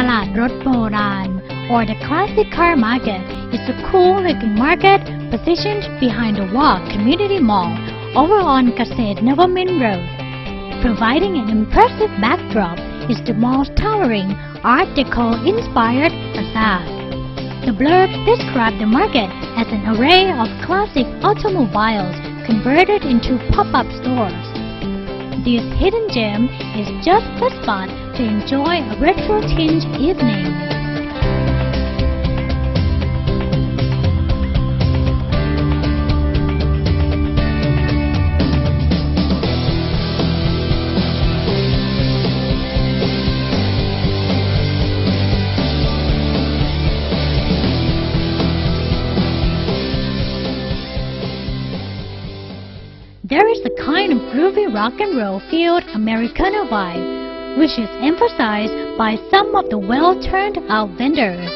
ลาดรถโบราณ or the classic car market is a cool-looking market positioned behind the Walk Community Mall over on Kasset Navamin Road. Providing an impressive backdrop is the mall's towering Art Deco-inspired facade. The blurbs describe the market as an array of classic automobiles converted into pop-up stores. This hidden gem is just the spot to enjoy a retro-tinged evening. There is a kind of groovy rock and roll filled Americana vibe, which is emphasized by some of the well-turned out vendors.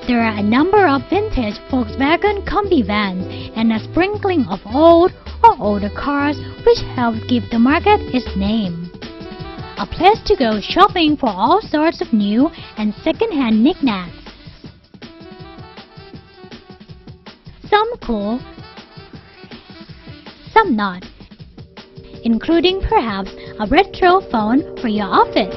There are a number of vintage Volkswagen Combi vans and a sprinkling of old or older cars which helped give the market its name. A place to go shopping for all sorts of new and second-hand knickknacks. Some cool, some not, including perhaps a retro phone for your office,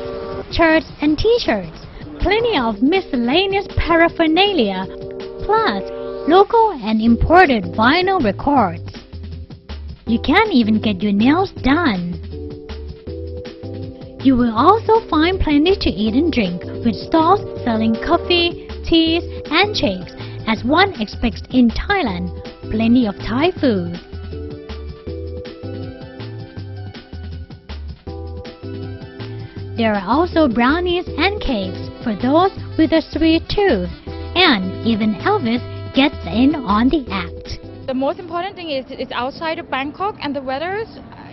shirts and t-shirts. Plenty of miscellaneous paraphernalia, plus local and imported vinyl records. You can even get your nails done. You will also find plenty to eat and drink, with stalls selling coffee, teas, and shakes. As one expects in Thailand, plenty of Thai food. There are also brownies and cakes for those with a sweet tooth, and even Elvis gets in on the act. The most important thing is it's outside of Bangkok, and the weather,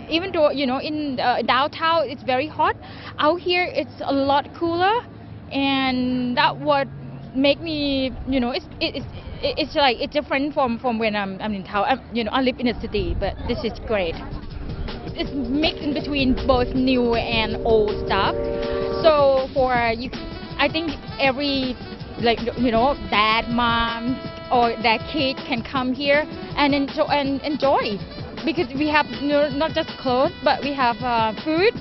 even though in downtown it's very hot, out here it's a lot cooler, and that what make me it's like it's different from when I'm in town. I live in a city, but this is great. It's mixed in between both new and old stuff. So I think every dad, mom, or their kid can come here and enjoy, because we have not just clothes, but we have food,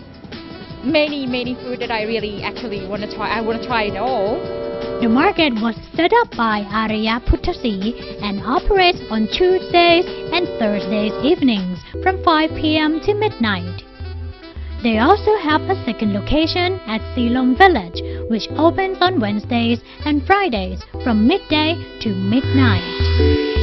many food that I really actually want to try. I want to try it all. The market was set up by Arya Puttasi and operates on Tuesdays and Thursdays evenings from 5 p.m. to midnight. They also have a second location at Silom Village, which opens on Wednesdays and Fridays from midday to midnight.